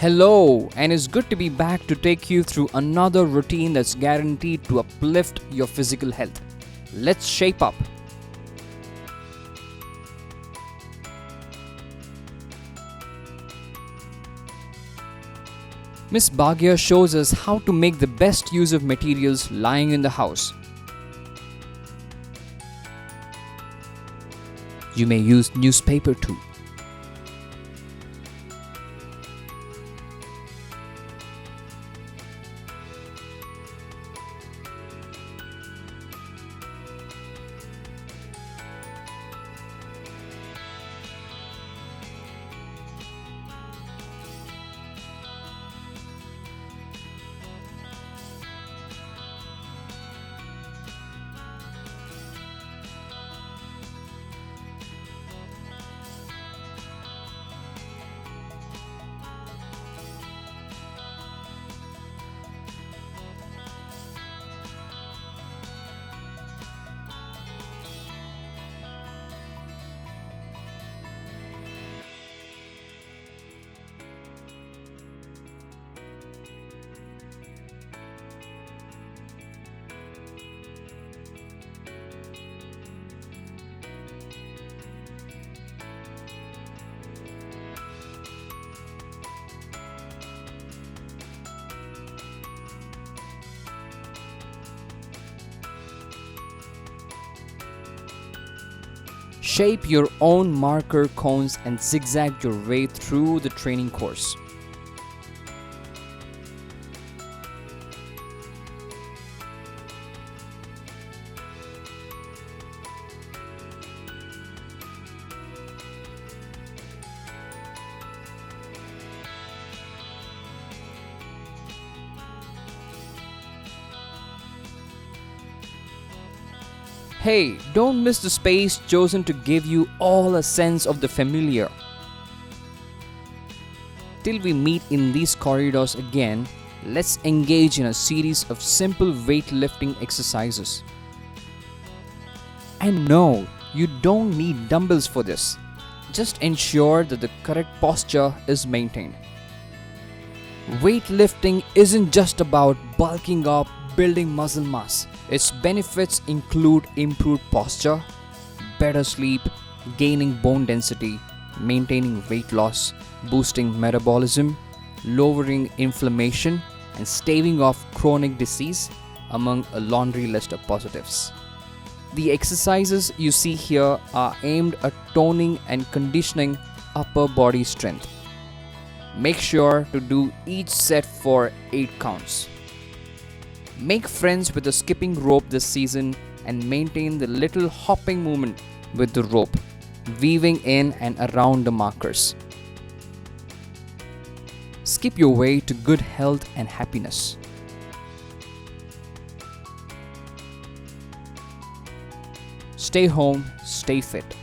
Hello, and it's good to be back to take you through another routine that's guaranteed to uplift your physical health. Let's shape up. Miss Bhagia shows us how to make the best use of materials lying in the house. You may use newspaper too. Shape your own marker cones and zigzag your way through the training course. Hey, don't miss the space chosen to give you all a sense of the familiar. Till we meet in these corridors again, let's engage in a series of simple weightlifting exercises. And no, you don't need dumbbells for this. Just ensure that the correct posture is maintained. Weightlifting isn't just about bulking up, building muscle mass. Its benefits include improved posture, better sleep, gaining bone density, maintaining weight loss, boosting metabolism, lowering inflammation, and staving off chronic disease, among a laundry list of positives. The exercises you see here are aimed at toning and conditioning upper body strength. Make sure to do each set for 8 counts. Make friends with the skipping rope this season and maintain the little hopping movement with the rope, weaving in and around the markers. Skip your way to good health and happiness. Stay home, stay fit.